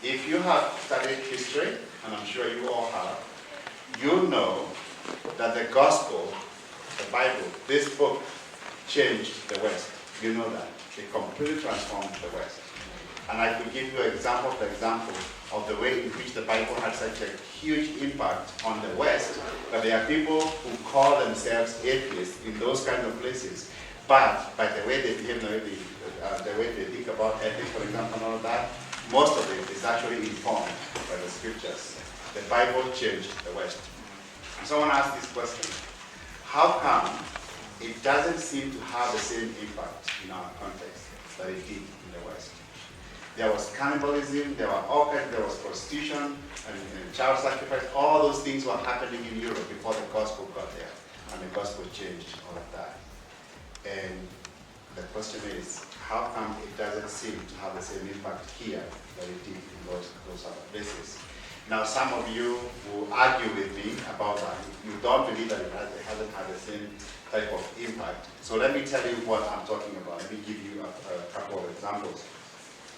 If you have studied history, and I'm sure you all have, you know that the gospel, the Bible, this book, changed the West. You know that. It completely transformed the West. And I could give you example after example of the way in which the Bible had such a huge impact on the West, that there are people who call themselves atheists in those kind of places. But by the way they behave, the way they think about ethics, for example, and all of that, most of it is actually informed by the scriptures. The Bible changed the West. Someone asked this question: how come it doesn't seem to have the same impact in our context that it did in the West? There was cannibalism, there was prostitution, and child sacrifice. All those things were happening in Europe before the gospel got there, and the gospel changed all of that. And the question is, how come it doesn't seem to have the same impact here that it did in those other places? Now, some of you will argue with me about that. You don't believe that it hasn't had the same type of impact. So let me tell you what I'm talking about. Let me give you a couple of examples.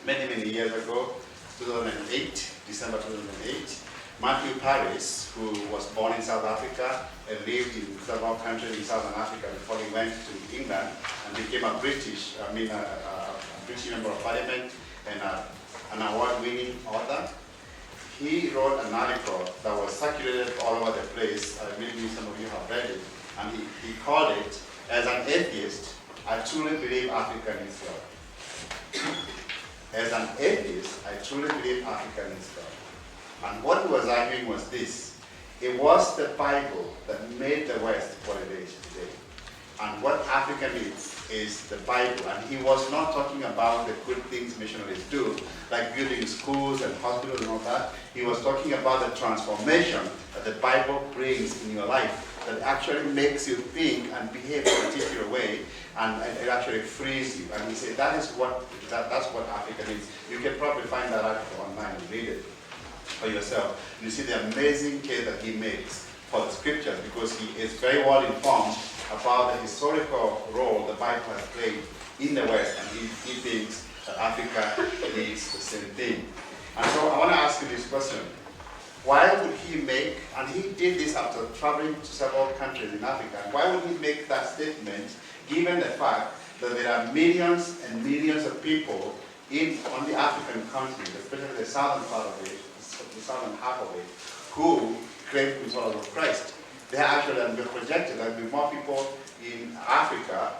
Many, many years ago, 2008, December 2008, Matthew Paris, who was born in South Africa and lived in several countries in Southern Africa before he went to England and became a British member of parliament and an award-winning author. He wrote an article that was circulated all over the place. Maybe some of you have read it. And he called it, as an atheist, I truly believe Africa needs God. As an atheist, I truly believe Africa needs God. And what he was arguing was this: it was the Bible that made the West what it is today. And what Africa needs is the Bible. And he was not talking about the good things missionaries do, like building schools and hospitals and all that. He was talking about the transformation that the Bible brings in your life, that actually makes you think and behave in a particular way, and it actually frees you. And he said that's what Africa needs. You can probably find that article online and read it for yourself. You see the amazing case that he makes for the scriptures, because he is very well informed about the historical role the Bible has played in the West, and he thinks that Africa needs the same thing. And so I want to ask you this question: why would he make, and he did this after traveling to several countries in Africa, why would he make that statement given the fact that there are millions and millions of people on the African continent, especially the southern part of it, the southern half of it, who claim to be followers of Christ? They are actually, and we're projected that there will be more people in Africa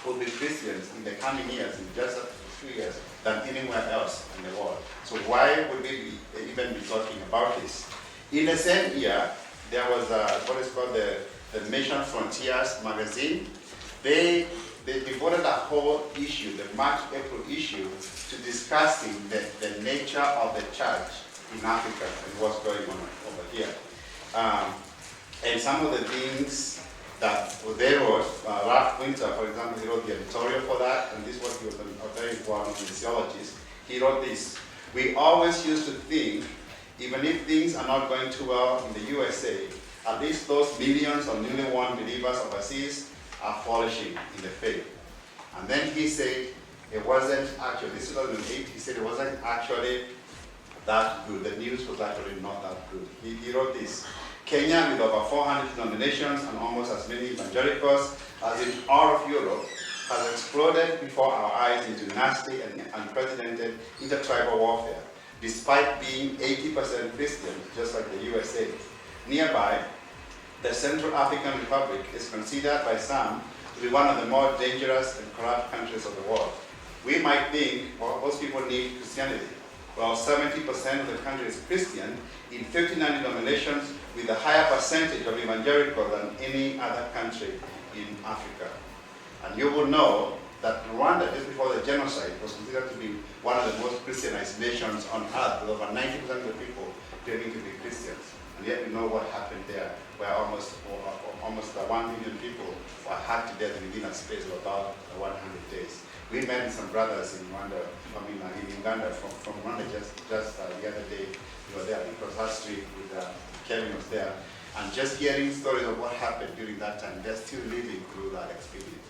who will be Christians in the coming years, in just a few years, than anywhere else in the world. So why would we even be talking about this? In the same year, there was what is called the Mission Frontiers magazine. They devoted a whole issue, the March-April issue, to discussing the nature of the church in Africa and what's going on over here. And some of the things that they wrote, Ralph Winter, for example, he wrote the editorial for that, and this was he was a very important missiologist. He wrote this: we always used to think, even if things are not going too well in the USA, at least those millions of newly won believers overseas are flourishing in the faith. And then he said it wasn't actually, this is 2008, he said it wasn't actually that good. The news was actually not that good. He wrote this: Kenya, with over 400 denominations and almost as many evangelicals as in all of Europe, has exploded before our eyes into nasty and unprecedented intertribal warfare, despite being 80% Christian, just like the USA. Nearby, the Central African Republic is considered by some to be one of the more dangerous and corrupt countries of the world. We might think, well, most people need Christianity. Well, 70% of the country is Christian in 59 denominations, with a higher percentage of evangelical than any other country in Africa. And you will know that Rwanda, just before the genocide, was considered to be one of the most Christianized nations on earth, with over 90% of the people claiming to be Christians. And yet we know what happened there, where almost 1 million people were hacked to death within a space of about 100 days. We met some brothers in Rwanda, in Uganda, from Rwanda just the other day. We were there because last week with Kevin was there. And just hearing stories of what happened during that time, they're still living through that experience.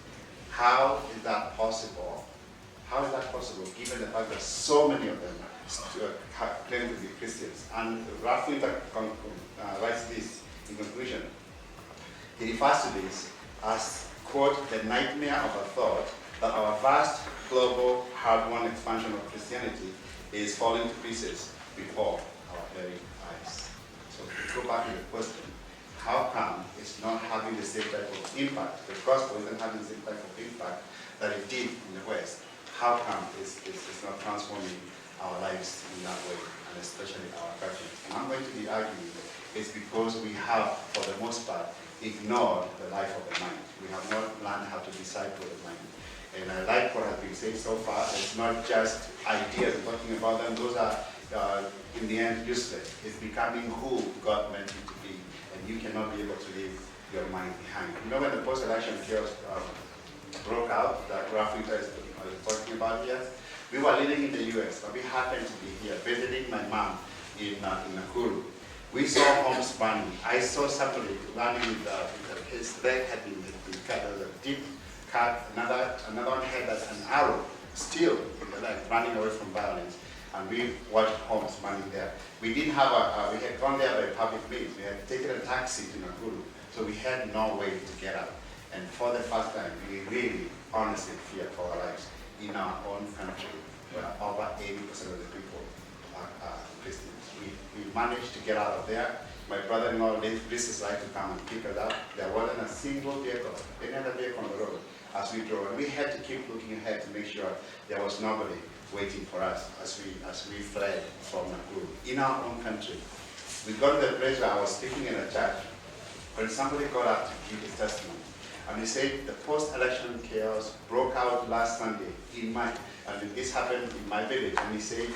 How is that possible? How is that possible, given the fact that so many of them claim to be Christians? And Ralph Winter writes this in conclusion. He refers to this as, quote, the nightmare of a thought that our vast global hard-won expansion of Christianity is falling to pieces before our very eyes. So to go back to the question, how come it's not having the same type of impact? The gospel isn't having the same type of impact that it did in the West. How come it's not transforming our lives in that way, and especially our churches? And I'm going to be arguing it's because we have, for the most part, ignored the life of the mind. We have not learned how to disciple the mind. And I like what has been said so far. It's not just ideas we're talking about them. Those are, in the end, useless. It's becoming who God meant you to be. And you cannot be able to leave your mind behind. You know, when the post-election chaos broke out, that Ralph Winter is talking about here, we were living in the US, but we happened to be here visiting my mom in Nakuru. We saw homes burning. I saw somebody running with his leg had been cut. There was a deep cut. Another one had an arrow still in the leg, running away from violence. And we watched homes burning there. We didn't have we had gone there by public means. We had taken a taxi to Nakuru, so we had no way to get out. And for the first time, we really honestly feared for our lives in our own country, where over 80% of the people are Christians. We managed to get out of there. My brother-in-law risked his life to come and pick us up. There wasn't a single vehicle, any other vehicle on the road as we drove. And we had to keep looking ahead to make sure there was nobody waiting for us as we fled from Nakuru in our own country. We got to the place where I was speaking in a church when somebody got up to give his testimony. And he said the post-election chaos broke out last Sunday in my, and this happened in my village. And he said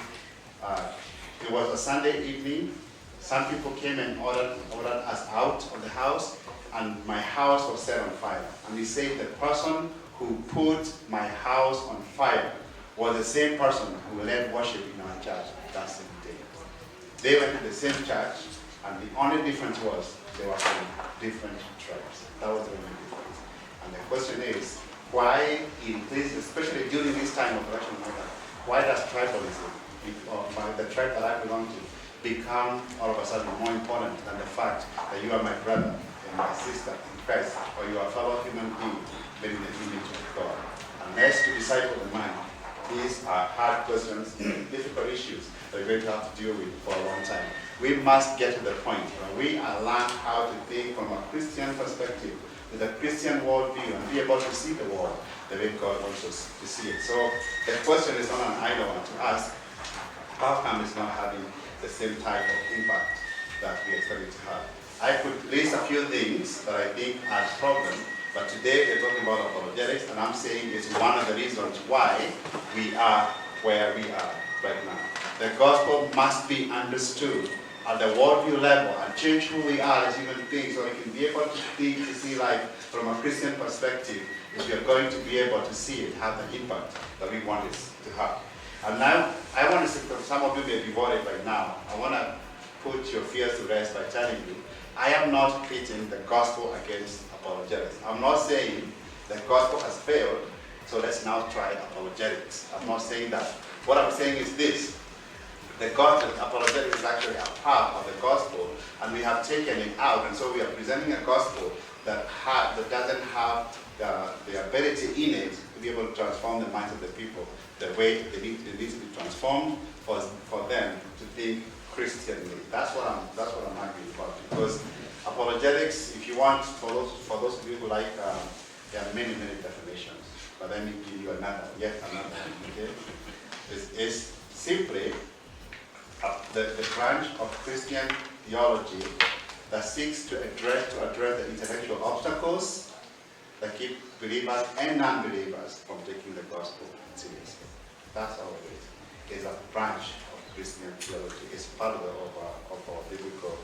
it was a Sunday evening. Some people came and ordered us out of the house, and my house was set on fire. And he said the person who put my house on fire was the same person who led worship in our church that same day. They went to the same church, and the only difference was they were from different tribes. That was the only difference. And the question is, why in this, especially during this time of election, why does tribalism, the tribe that I belong to, become all of a sudden more important than the fact that you are my brother and my sister in Christ, or you are a fellow human being made in the image of God? Unless to disciple the mind, these are hard questions, difficult issues that we're going to have to deal with for a long time. We must get to the point where we are learned how to think from a Christian perspective, with a Christian worldview, and be able to see the world the way God wants us to see it. So the question is not an idle one to ask. How come it's not having the same type of impact that we expect it to have? I could list a few things that I think are a problem, but today we're talking about apologetics, and I'm saying it's one of the reasons why we are where we are right now. The gospel must be understood at the worldview level and change who we are as human beings, so we can be able to think, to see life from a Christian perspective, if we are going to be able to see it have the impact that we want it to have. And now, I want to say, some of you may be worried right now, I want to put your fears to rest by telling you, I am not pitting the gospel against apologetics. I'm not saying the gospel has failed, so let's now try apologetics. I'm not saying that. What I'm saying is this: the gospel, apologetics is actually a part of the gospel, and we have taken it out, and so we are presenting a gospel that doesn't have the ability in it to be able to transform the minds of the people the way it needs to be transformed for them to think Christianly. That's what I'm arguing about, because apologetics, if you want, for those of you who like, there are many definitions, but let me give you yet another. Okay? It's simply the branch of Christian theology that seeks to address the intellectual obstacles that keep believers and non-believers from taking the gospel seriously. That's all it is. It's a branch of Christian theology. It's part of our biblical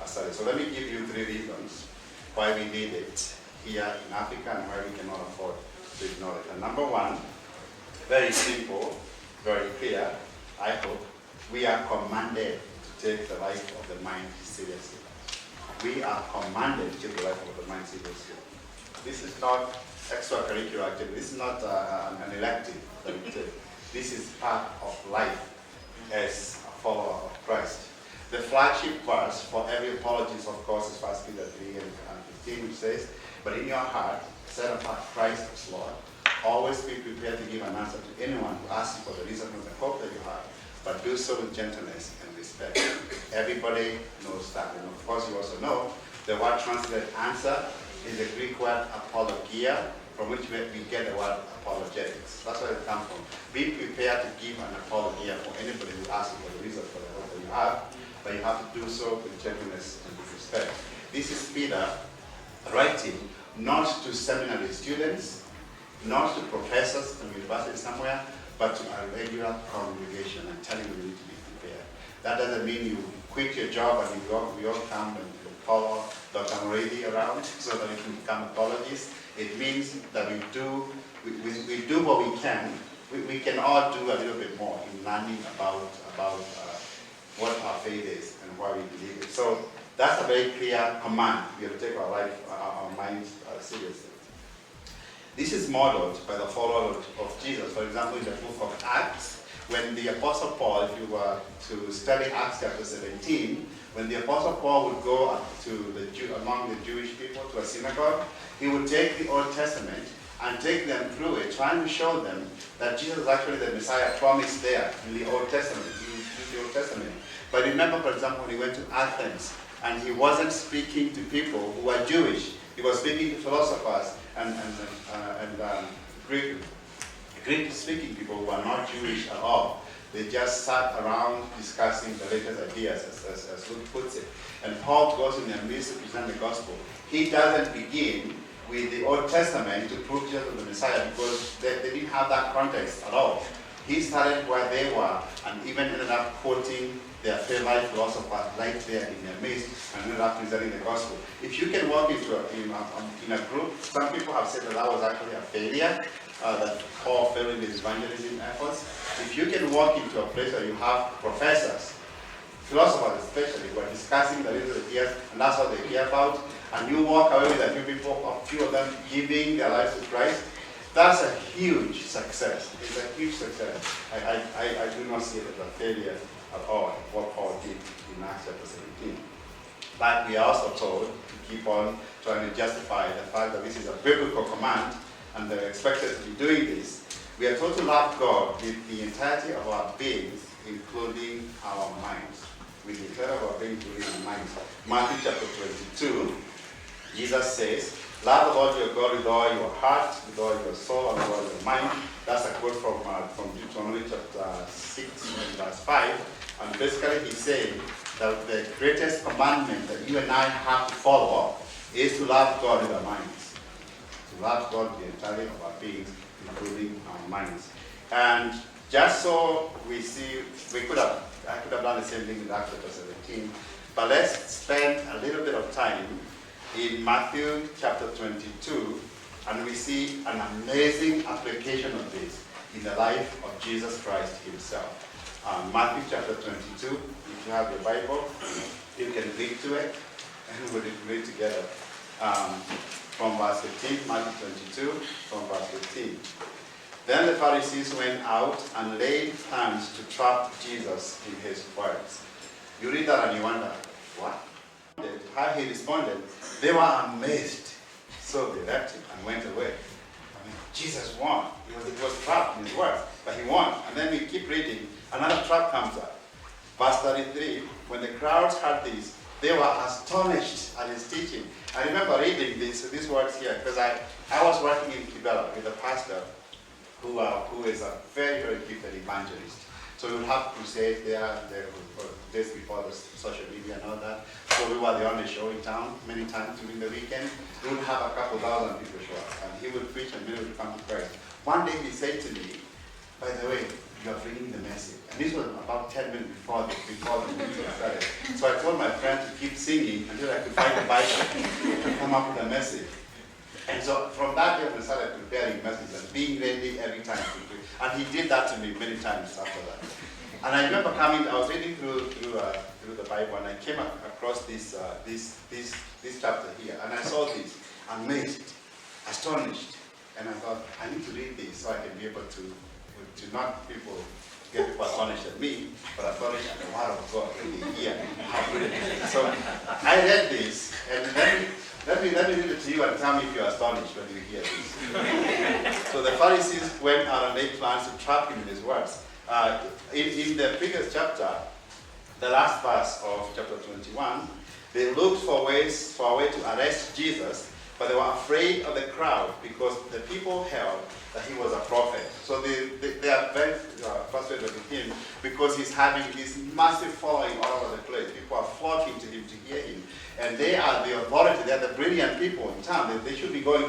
study. So let me give you 3 reasons why we need it here in Africa and why we cannot afford to ignore it. And number 1, very simple, very clear, I hope, we are commanded to take the life of the mind seriously. We are commanded to take the life of the mind seriously. This is not extracurricular activity. This is not an elective that we take. This is part of life as a follower of Christ. The flagship verse for every apologist, of course, is 1 Peter 3 and 15, which says, "But in your heart, set apart Christ as Lord. Always be prepared to give an answer to anyone who asks you for the reason of the hope that you have, but do so with gentleness and respect." Everybody knows that. And of course, you also know the word translated answer is the Greek word apologia, from which we get the word apologetics. That's where it comes from. Be prepared to give an apologia for anybody who asks you for the reason for the hope that you have, but you have to do so with gentleness and with respect. This is Peter writing not to seminary students, not to professors in university somewhere, but to a regular congregation, and telling you need to be prepared. That doesn't mean you quit your job and we all come and follow Dr. Njoroge around so that we can become apologists. It means that we do what we can. We can all do a little bit more in learning about what our faith is and why we believe it. So that's a very clear command. We have to take our life, our minds seriously. This is modeled by the followers of Jesus. For example, in the book of Acts, when the Apostle Paul, if you were to study Acts chapter 17, when the Apostle Paul would go among the Jewish people to a synagogue, he would take the Old Testament and take them through it, trying to show them that Jesus is actually the Messiah promised there in the Old Testament. But remember, for example, when he went to Athens, and he wasn't speaking to people who were Jewish. He was speaking to philosophers and Greek-speaking people who are not Jewish at all. They just sat around discussing the latest ideas, as Luke puts it. And Paul goes in their midst to present the gospel. He doesn't begin with the Old Testament to prove Jesus was the Messiah, because they didn't have that context at all. He started where they were and even ended up quoting their favorite philosopher right there in their midst and ended up presenting the gospel. If you can walk into in a group, some people have said that was actually a failure, that Paul failed in his evangelism efforts. If you can walk into a place where you have professors, philosophers especially, who are discussing the little ideas and that's what they care about, and you walk away with a few of them giving their lives to Christ, that's a huge success. It's a huge success. I do not see it as a failure at all, what Paul did in Acts chapter 17. But we are also told to keep on trying to justify the fact that this is a biblical command and they're expected to be doing this. We are told to love God with the entirety of our beings, including our minds. With the entirety of our beings, including our minds. Matthew chapter 22, Jesus says, "Love the Lord your God with all your heart, with all your soul, and with all your mind." That's a quote from Deuteronomy chapter 6, verse 5. And basically he's saying that the greatest commandment that you and I have to follow is to love God with our minds. To love God with the entirety of our beings, including our minds. And just so we see, I could have done the same thing in Acts chapter 17, but let's spend a little bit of time in Matthew chapter 22, and we see an amazing application of this in the life of Jesus Christ himself. Matthew chapter 22, if you have your Bible, you can read to it, and we'll read together. From verse 15, Matthew 22, from verse 15. "Then the Pharisees went out and laid hands to trap Jesus in his words." You read that and you wonder, what? How he responded, they were amazed. So they left him and went away. Jesus won. He was trapped in his words, but he won. And then we keep reading, another trap comes up. Verse 33, when the crowds heard this, they were astonished at his teaching. I remember reading these words here, because I was working in Kibera with a pastor who is a very, very gifted evangelist. So we would have crusades there days before the social media and all that. So we were the only show in town many times during the weekend. We would have a couple thousand people show up, and he would preach and many would come to Christ. One day he said to me, "By the way, you are bringing the message." And this was about 10 minutes before the meeting started. So I told my friend to keep singing until I could find the Bible to come up with a message. And so from that day we started preparing messages and being ready every time to preach. And he did that to me many times after that. And I remember I was reading through the Bible, and I came across this chapter here, and I saw this, amazed, astonished. And I thought, I need to read this so I can be able to not get people astonished at me, but astonished at the word of God when they hear how good it is. So I read this, and let me read it to you and tell me if you're astonished when you hear this. So the Pharisees went out and made plans to trap him in his words. In the previous chapter, the last verse of chapter 21, they looked for a way to arrest Jesus, but they were afraid of the crowd because the people held that he was a prophet. So they are very frustrated with him because he's having this massive following all over the place. People are flocking to him to hear him. And they are the authority, they are the brilliant people in town. They should be going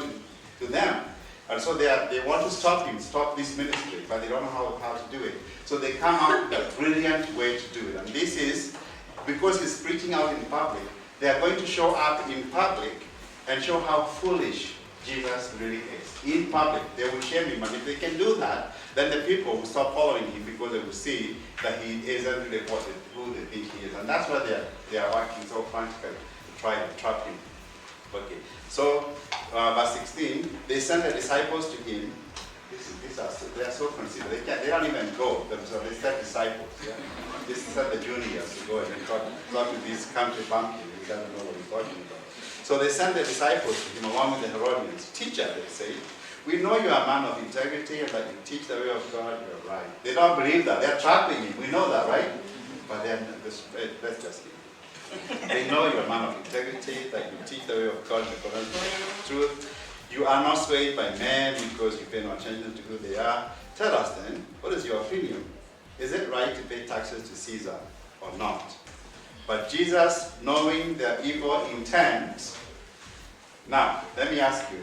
to them. And so they want to stop him, stop this ministry, but they don't know how to do it. So they come up with a brilliant way to do it. And this is, because he's preaching out in public, they are going to show up in public and show how foolish Jesus really is. In public, they will shame him, and if they can do that, then the people will stop following him because they will see that he isn't really who they think he is. And that's why they are working so frantically to try to trap him. Okay, so verse 16, they sent the disciples to him. They are so considerate. They don't even go themselves. They send disciples. Yeah? They send the juniors to go and talk to this country bumpkin. He doesn't know what he's talking about. So they sent the disciples to him along with the Herodians. Teacher, they say, we know you are a man of integrity and that you teach the way of God. You're right. They don't believe that. They're trapping him. We know that, right? But then let's just leave. They know you're a man of integrity, that you teach the way of God, the truth. You are not swayed by men because you pay no attention to who they are. Tell us then, what is your opinion? Is it right to pay taxes to Caesar or not? But Jesus, knowing their evil intent, now let me ask you,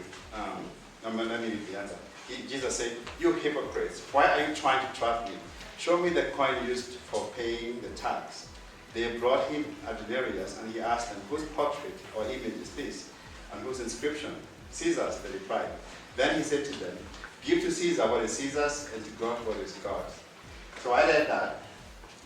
let me read the answer. Jesus said, you hypocrites, why are you trying to trap me? Show me the coin used for paying the tax. They brought him a denarius, and he asked them, whose portrait or image is this? And whose inscription? Caesar's, they replied. Then he said to them, give to Caesar what is Caesar's, and to God what is God's. So I read that,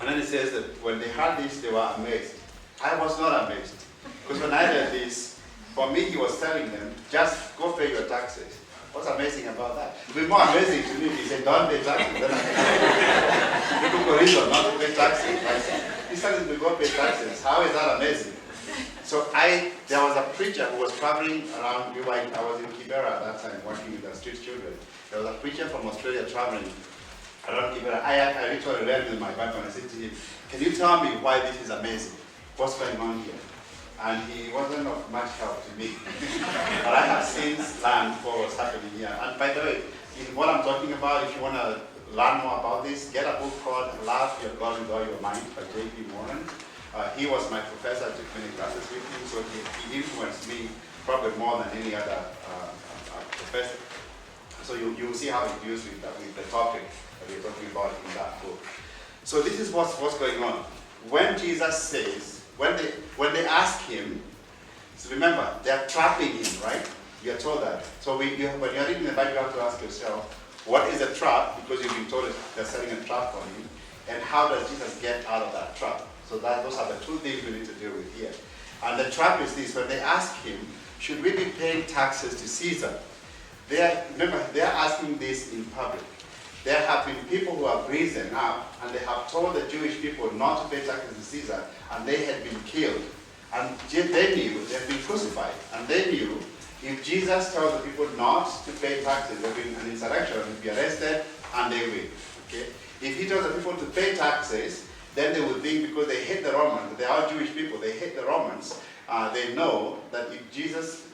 and then it says that when they heard this, they were amazed. I was not amazed, because when I read this, for me he was telling them, just go pay your taxes. What's amazing about that? It would be more amazing to me if he said, don't pay taxes. Then I look for reason not to pay taxes. Right? He said to go pay taxes. How is that amazing? So there was a preacher who was traveling around. I was in Kibera at that time, working with the street children. There was a preacher from Australia traveling around Kibera. I literally read in my Bible and I said to him, can you tell me why this is amazing? What's going on here? And he wasn't of much help to me. But I have since learned what was happening here. And by the way, in what I'm talking about, if you want to learn more about this, get a book called Love Your God with All Your Mind by J.P. Moran. He was my professor. I took many classes with him, so he influenced me probably more than any other professor. So you'll see how it deals with the topic that we're talking about in that book. So this is what's going on. When Jesus says, when they ask him, so remember, they're trapping him, right? You are told that. So when you're reading the Bible, you have to ask yourself, what is a trap? Because you've been told they're setting a trap for him. And how does Jesus get out of that trap? So those are the two things we need to deal with here. And the trap is this: when they ask him, should we be paying taxes to Caesar? Remember, they're asking this in public. There have been people who have risen up and they have told the Jewish people not to pay taxes to Caesar, and they had been killed. And they knew they've been crucified, and they knew if Jesus tells the people not to pay taxes, there'll be an insurrection, they'll be arrested, and they will. Okay? If he tells the people to pay taxes, then they would think, because they hate the Romans, they are Jewish people, they hate the Romans, they know that if Jesus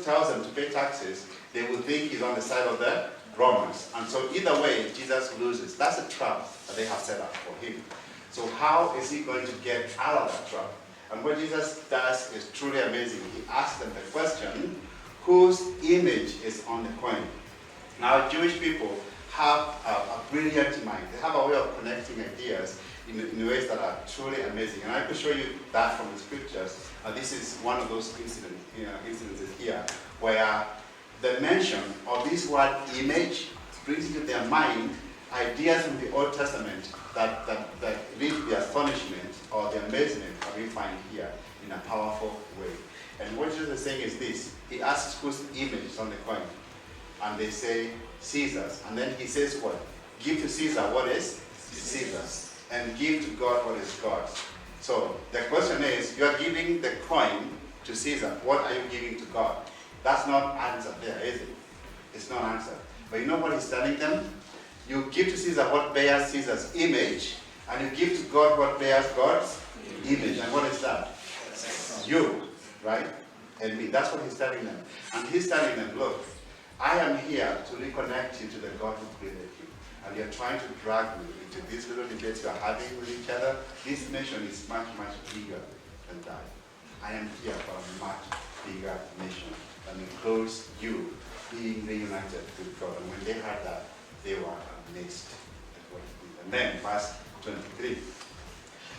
tells them to pay taxes, they would think he's on the side of the Romans. And so either way, Jesus loses. That's a trap that they have set up for him. So how is he going to get out of that trap? And what Jesus does is truly amazing. He asks them the question, whose image is on the coin? Now, Jewish people have a brilliant mind. They have a way of connecting ideas in ways that are truly amazing. And I could show you that from the scriptures. This is one of those incidences here, where the mention of this word image brings into their mind ideas from the Old Testament that lead to the astonishment or the amazement that we find here in a powerful way. And what Jesus is saying is this: he asks whose image is on the coin. and they say Caesar's. And then he says what? Give to Caesar what is Caesar's, and give to God what is God's. So the question is, you are giving the coin to Caesar. What are you giving to God? That's not answered there, is it? It's not answered. But you know what he's telling them? You give to Caesar what bears Caesar's image, and you give to God what bears God's image. And what is that? You, right? And me. That's what he's telling them. And he's telling them, look, I am here to reconnect you to the God who created you. And you're trying to drag me into these little debates you're having with each other. This nation is much, much bigger than that. I am here for a much bigger nation that includes you being reunited with God. And when they heard that, they were amazed at what he did. And then, verse 23.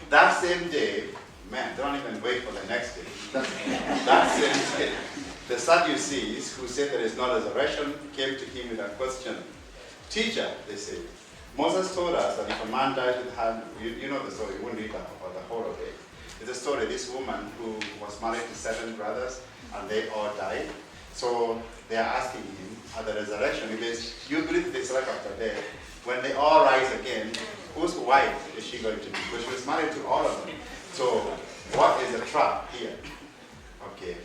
That same day, man, don't even wait for the next day. That same day, the Sadducees, who said there is no resurrection, came to him with a question. Teacher, they said, Moses told us that if a man dies with hand, you know the story, you won't read that about the whole of it. It's a story, this woman who was married to 7 brothers, and they all died. So they are asking him at the resurrection, he says, you believe this life after death, when they all rise again, whose wife is she going to be? Because she was married to all of them. So what is the trap here? Okay.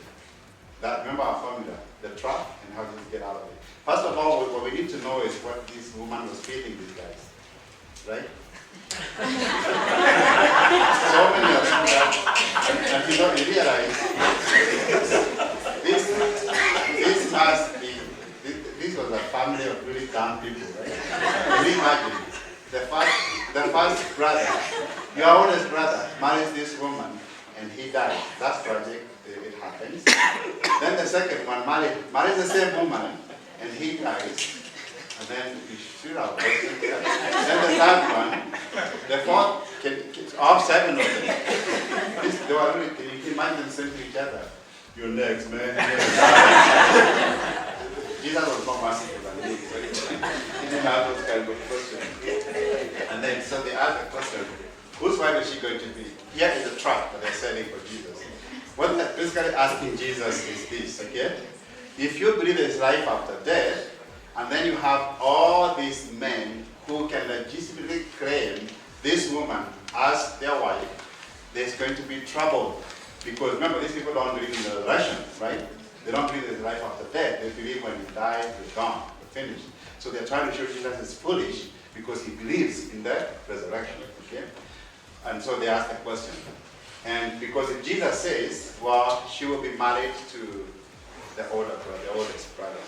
Remember our formula, the trap and how to get out of it. First of all, what we need to know is what this woman was feeding these guys, right? So many of them that, and you realize, this was a family of really dumb people, right? Can you imagine? The first brother, your oldest brother, marries this woman, and he dies. That's tragic. It happens. Then the second one marries the same woman, and he dies. And then you shoot out. Then the third one, the fourth, all 7 of them. They were really, can you imagine them saying to each other, "You're next, man." Jesus was more merciful than me, so he didn't have those kind of questions. And then, so they asked the question, whose wife is she going to be? Here is the trap that they're setting for Jesus. What they're basically asking Jesus is this, okay? If you believe there's life after death, and then you have all these men who can legitimately claim this woman as their wife, there's going to be trouble. Because remember, these people don't believe in the resurrection, right? They don't believe there's life after death. They believe when you die, you're gone, you're finished. So they're trying to show Jesus is foolish because he believes in the resurrection, okay? And so they ask the question. And because if Jesus says, well, she will be married to the oldest brother,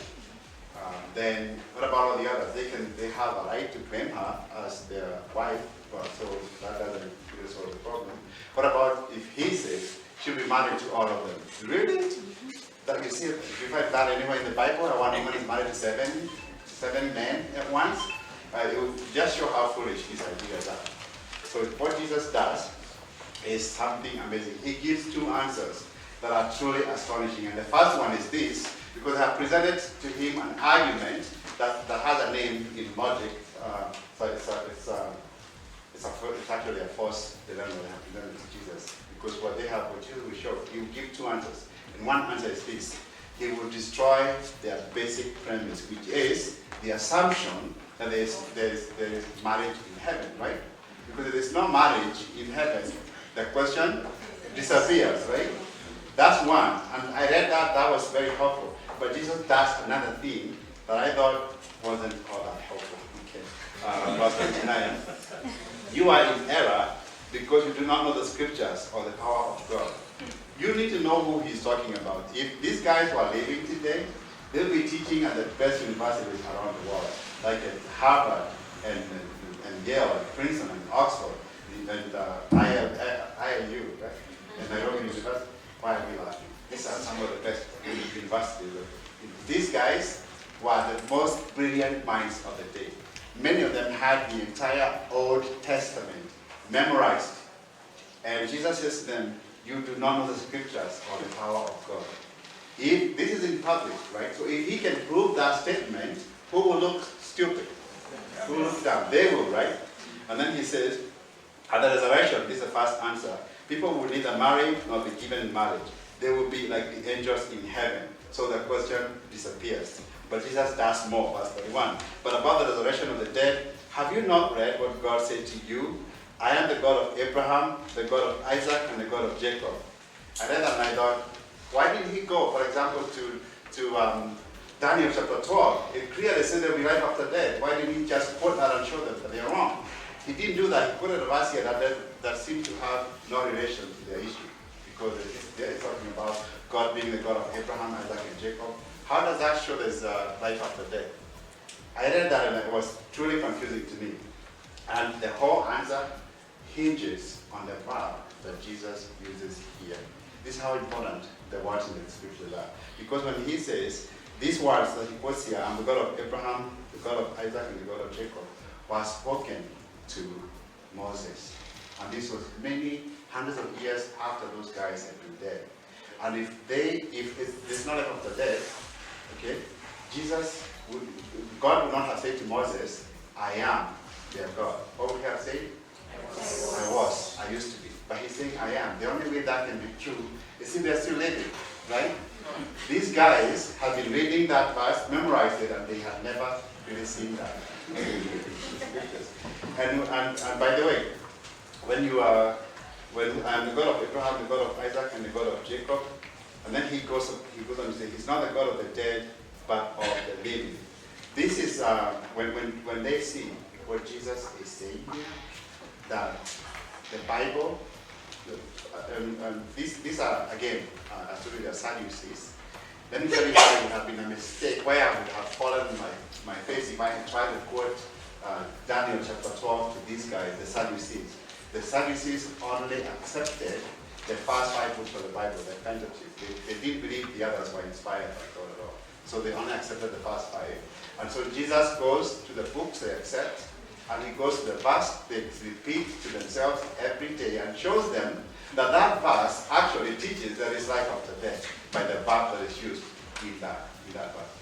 then what about all the others? They have a right to claim her as their wife, but so that doesn't really solve the problem. What about if he says she'll be married to all of them? Really? That you see, if you find that anywhere in the Bible, a woman is married to seven men at once, it will just show how foolish these ideas are. So what Jesus does is something amazing. He gives 2 answers that are truly astonishing. And the first one is this, because I have presented to him an argument that has a name in logic. So it's actually a false dilemma they have presented to Jesus. Because what Jesus will show, he will give 2 answers. And one answer is this. He will destroy their basic premise, which is the assumption that there is marriage in heaven, right? Because if there's no marriage in heaven, the question disappears, right? That's one. And I read that was very helpful. But Jesus does another thing that I thought wasn't all that helpful. Okay. Verse 29. You are in error because you do not know the scriptures or the power of God. You need to know who he's talking about. If these guys were living today, they'll be teaching at the best universities around the world, like at Harvard and Yale and Princeton and Oxford and ILU, right? And Nairobi University. Why are we laughing? These are some of the best universities. These guys were the most brilliant minds of the day. Many of them had the entire Old Testament memorized. And Jesus says to them, you do not know the scriptures or the power of God. If this is in public, right? So if he can prove that statement, who will look stupid? Who will look down? They will, right? And then he says, at the resurrection, this is the first answer. People will neither marry nor be given marriage. They will be like the angels in heaven. So the question disappears. But Jesus does more, verse 31. But about the resurrection of the dead, have you not read what God said to you? I am the God of Abraham, the God of Isaac, and the God of Jacob. I read that and I thought, why did he go, for example, to Daniel chapter 12? It clearly said there will be life after death. Why didn't he just quote that and show them that they are wrong? He didn't do that. He quoted a verse here that seemed to have no relation to their issue. Because it's talking about God being the God of Abraham, Isaac, and Jacob. How does that show there's life after death? I read that and it was truly confusing to me. And the whole answer hinges on the verb that Jesus uses here. This is how important the words in the scriptures are. Because when he says, these words that he quotes here, I'm the God of Abraham, the God of Isaac, and the God of Jacob, was spoken to Moses. And this was many hundreds of years after those guys had been dead. And if it's not after death, okay, God would not have said to Moses, I am their God. What would he have said? I was. I used to be. But he's saying I am. The only way that can be true is if they're still living, right? These guys have been reading that verse, memorized it, and they have never really seen that. And by the way, when I'm the God of Abraham, the God of Isaac, and the God of Jacob, and then he goes on to say, he's not the God of the dead, but of the living. This is when they see what Jesus is saying here, that the Bible, and these are, again, I told you, the Sadducees. Let me tell you why it would have been a mistake, why I would have fallen my face if I had tried to quote Daniel chapter 12 to these guys, the Sadducees. The Sadducees only accepted the first 5 books of the Bible, the Pentateuch. They didn't believe the others were inspired by God at all. So they only accepted the first 5. And so Jesus goes to the books they accept, and he goes to the verse they repeat to themselves every day and shows them that that verse actually teaches there is life after death by the verb that is used in that verse.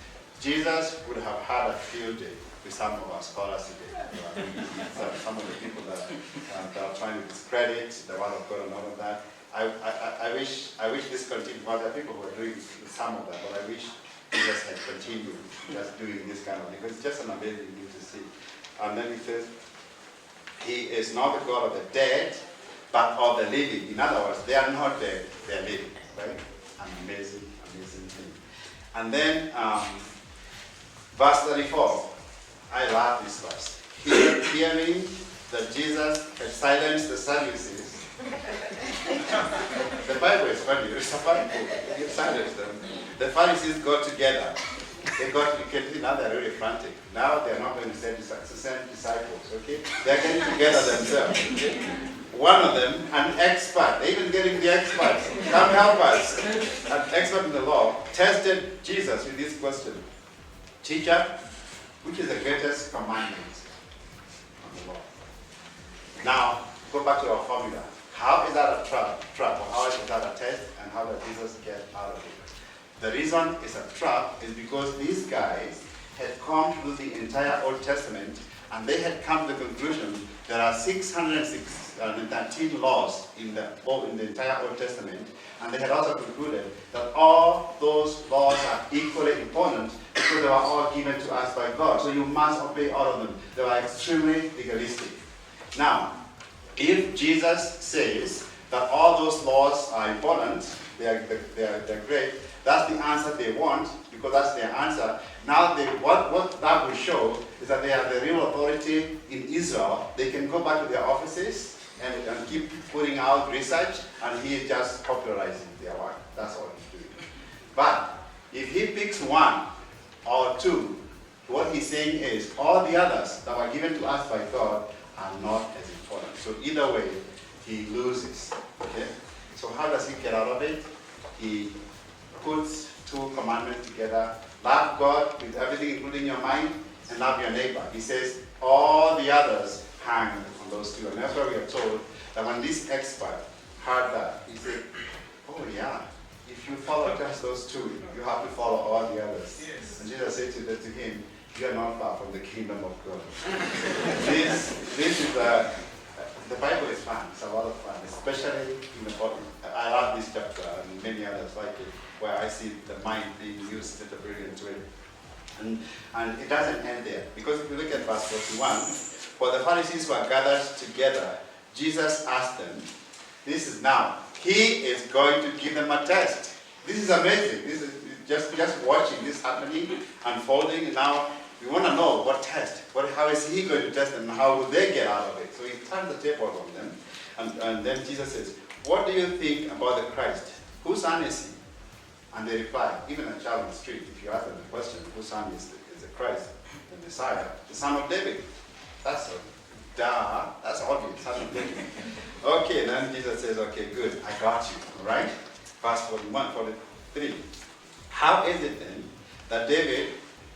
Jesus would have had a field day with some of our scholars today. Some of the people that are trying to discredit the word of God and all of that. I wish this continued. Well, there are people who are doing some of that, but I wish Jesus had continued just doing this kind of thing, because it's just an amazing thing to see. And then he says, he is not the God of the dead, but of the living. In other words, they are not dead, they are living. Right? An amazing, amazing thing. And then, verse 34. I love this verse. Hearing that Jesus had silenced the Sadducees. The Bible is funny. It's a funny book. He silenced them. The Pharisees got together. You can see now they're really frantic. Now they're not going to send disciples, okay? They're getting together themselves. Okay? One of them, an expert, they're even getting the experts, come help us. An expert in the law tested Jesus with this question. Teacher, which is the greatest commandment of the law? Now, go back to our formula. How is that a trap? Or how is that a test? And how does Jesus get out of it? The reason it's a trap is because these guys had come through the entire Old Testament and they had come to the conclusion there are 613 laws in the entire Old Testament, and they had also concluded that all those laws are equally important because they were all given to us by God. So you must obey all of them. They were extremely legalistic. Now, if Jesus says that all those laws are important, they're great, that's the answer they want, because that's their answer. Now, what that will show is that they have the real authority in Israel. They can go back to their offices and keep putting out research, and he is just popularizing their work. That's all he's doing. But if he picks 1 or 2, what he's saying is all the others that were given to us by God are not as important. So either way, he loses. Okay? So how does he get out of it? He puts 2 commandments together. Love God with everything, including your mind, and love your neighbor. He says all the others hang on those 2. And that's why we are told that when this expert heard that, he said, oh yeah, if you follow just those 2, you have to follow all the others. Yes. And Jesus said to him, you are not far from the kingdom of God. This is the Bible is fun. It's a lot of fun, especially in the Bible. I love this chapter and many others like it, where I see the mind being used in a brilliant way. And it doesn't end there, because if you look at verse 41, for the Pharisees were gathered together, Jesus asked them, this is now, he is going to give them a test. This is amazing. This is just watching this happening, unfolding, and now we want to know what test, how is he going to test them, and how will they get out of it? So he turns the tables on them, and then Jesus says, what do you think about the Christ? Whose son is he? And they reply, even a child on the street, if you ask them the question, whose son is the Christ, the Messiah, the son of David? That's obvious, son of David. Okay, then Jesus says, okay, good, I got you, all right? Verse 41, 43. How is it then that David,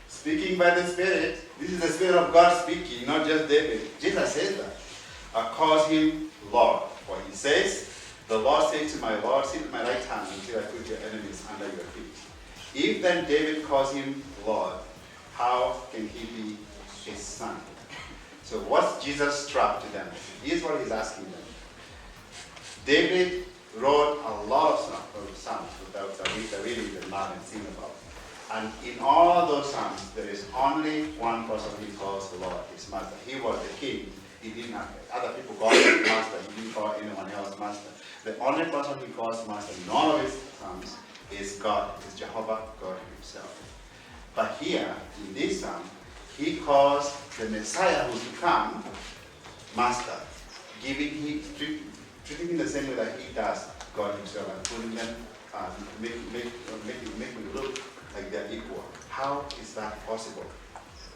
speaking by the Spirit, this is the Spirit of God speaking, not just David. Jesus says that, calls him Lord. For he says, the Lord said to my Lord, sit at my right hand until I put your enemies under your feet. If then David calls him Lord, how can he be his son? So what's Jesus' trap to them? Here's what he's asking them. David wrote a lot of psalms that we even love and sing about. And in all those psalms, there is only one person he calls the Lord, his master. He was the king. He didn't have other people call him master. He didn't call anyone else master. The only person he calls master in all of his psalms is God, is Jehovah God himself. But here, in this psalm, he calls the Messiah who's to come master, treating him the same way that he does God himself, and putting them, making look like they're equal. How is that possible?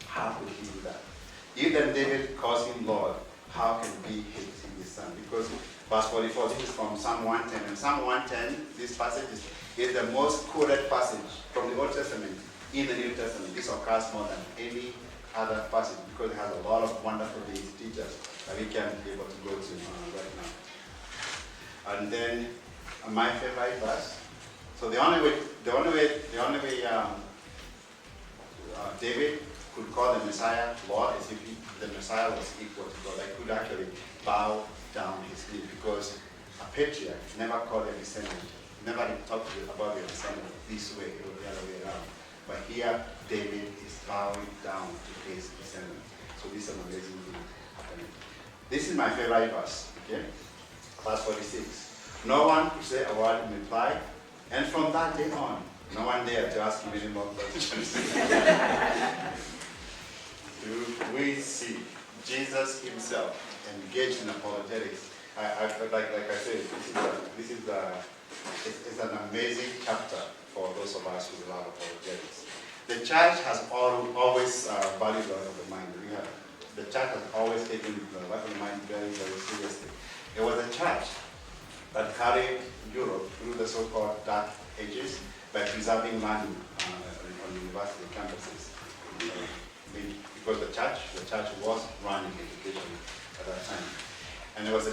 How could he do that? If then David calls him Lord, how can he hate his son? Because verse 44, this is from Psalm 110. And Psalm 110, this passage is the most quoted passage from the Old Testament in the New Testament. This occurs more than any other passage because it has a lot of wonderful teachers that we can be able to go to right now. And then my favorite verse. So the only way David could call the Messiah Lord is if the Messiah was equal to God. Like could actually bow down his knee, because a patriarch never called a descendant, never talked about the descendant this way or the other way around. But here, David is bowing down to his descendant. So this is an amazing thing happening. This is my favorite verse, okay? Verse 46. No one could say a word in reply, and from that day on, no one dared to ask him any more questions. We see Jesus himself engaged in apologetics. Like I said, this is an amazing chapter for those of us who love apologetics. The church has always valued the life of the mind. The church has always taken the life of the mind very, very seriously. It was a church that carried Europe through the so-called Dark Ages by preserving learning on university campuses. Because the church was running education at that time. And it was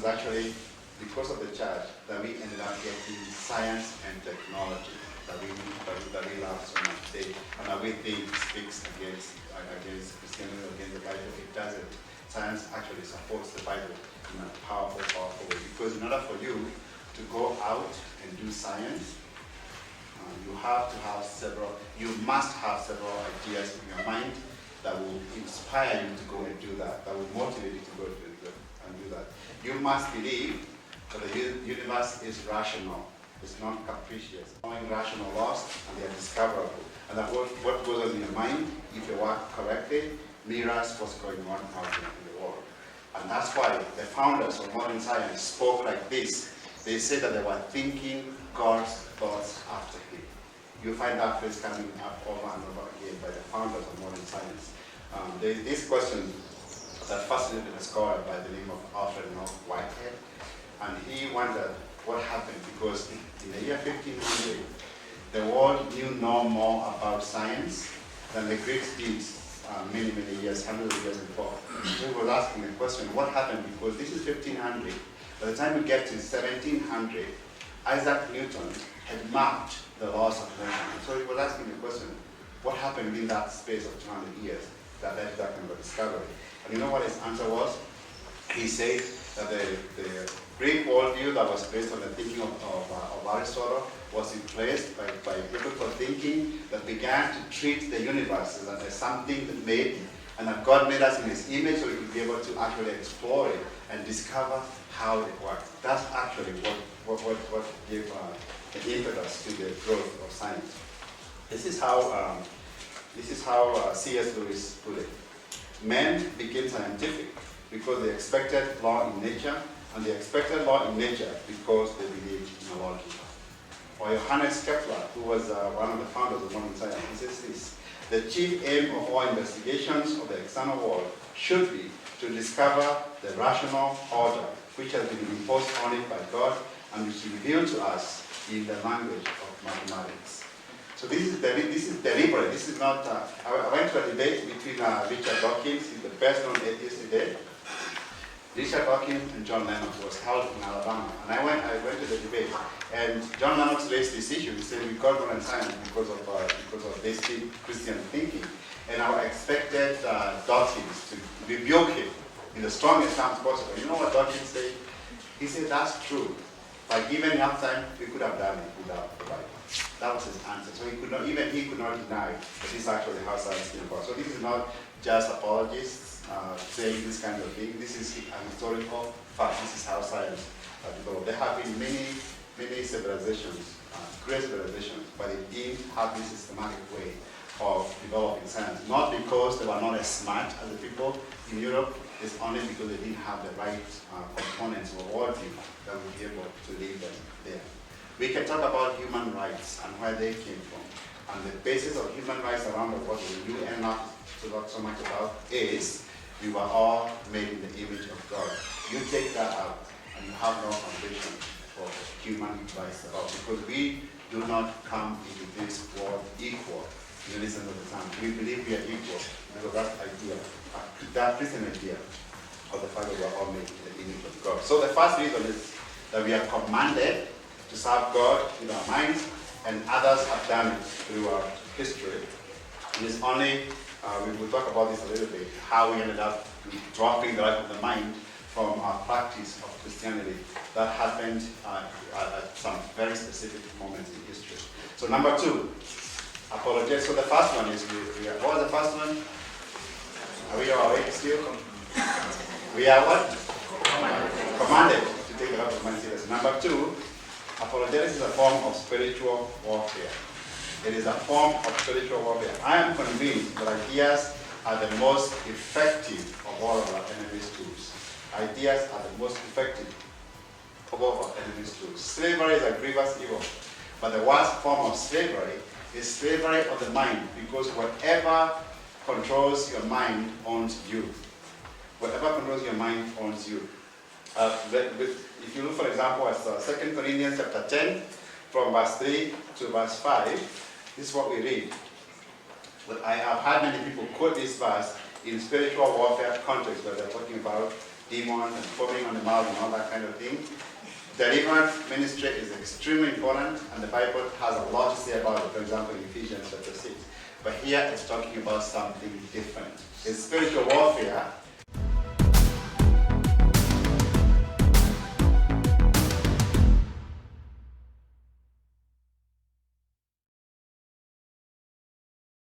actually because of the church that we ended up getting science and technology that we love so much today, and that we think speaks against Christianity, against the Bible. It doesn't. Science actually supports the Bible in a powerful way. Because in order for you to go out and do science, you must have several ideas in your mind that will inspire you to go and do that, that will motivate you to go and do that. You must believe that the universe is rational. It's not capricious. Knowing rational laws, and they are discoverable. And that what goes on in your mind, if you work correctly, mirrors what's going on out in the world. And that's why the founders of modern science spoke like this. They said that they were thinking God's thoughts after him. You find that phrase coming up over and over again by the founders of modern science. There's this question that fascinated a scholar by the name of Alfred North Whitehead, and he wondered what happened because in the year 1500, the world knew no more about science than the Greeks did many years, hundreds of years before. So he was asking the question, what happened? Because this is 1500. By the time we get to 1700, Isaac Newton had mapped the laws of motion. So he was asking the question, what happened in that space of 200 years that led to that kind of discovery? And you know what his answer was? He said, that the Greek worldview that was based on the thinking of Aristotle was replaced by biblical thinking that began to treat the universe as there's something that made it, and that God made us in His image so we could be able to actually explore it and discover how it works. That's actually what gave the impetus to the growth of science. This is how C.S. Lewis put it. Men became scientific because they expected law in nature, and they expected law in nature because they believed in a logic. Or Johannes Kepler, who was one of the founders of modern science, he says this: the chief aim of all investigations of the external world should be to discover the rational order which has been imposed on it by God and which is revealed to us in the language of mathematics. So this is deliberate. This is not. I went to a debate between Richard Dawkins, he's the best known atheist today. Richard Dawkins and John Lennox was held in Alabama, and I went to the debate. And John Lennox raised this issue. He said we got modern science because of basic Christian thinking, and I expected Dawkins to rebuke him in the strongest terms possible. You know what Dawkins said? He said that's true. By given enough time, we could have done it without the Bible. That was his answer. So he could not deny that this is actually how science came about. So this is not just apologists saying this kind of thing. This is a historical fact. This is how science developed. There have been many civilizations, great civilizations, but they didn't have this systematic way of developing science. Not because they were not as smart as the people in Europe, it's only because they didn't have the right components or worldview that would be able to lead them there. We can talk about human rights and where they came from. And the basis of human rights around the world that the UN not to talk so much about is we were all made in the image of God. You take that out and you have no foundation for human rights at all, because we do not come into this world equal. You listen to the time. We believe we are equal because that idea, that Christian idea of the fact that we are all made in the image of God. So the first reason is that we are commanded to serve God with our minds, and others have done it throughout history. And it's only, we will talk about this a little bit, how we ended up dropping the life of the mind from our practice of Christianity. That happened at some very specific moments in history. So number two, apologetics. So the first one is, what was the first one? Are we all awake still? We are what? Commanded to take the life of the mind seriously. Number two, apologetics is a form of spiritual warfare. It is a form of spiritual warfare. I am convinced that ideas are the most effective of all of our enemy's tools. Ideas are the most effective of all of our enemy's tools. Slavery is a grievous evil, but the worst form of slavery is slavery of the mind, because whatever controls your mind owns you. Whatever controls your mind owns you. If you look, for example, at 2 Corinthians chapter 10, from verse 3 to verse 5, this is what we read. But I have had many people quote this verse in spiritual warfare context, where they're talking about demons and foaming on the mouth and all that kind of thing. Deliverance ministry is extremely important, and the Bible has a lot to say about it. For example, in Ephesians chapter 6. But here it's talking about something different. In spiritual warfare,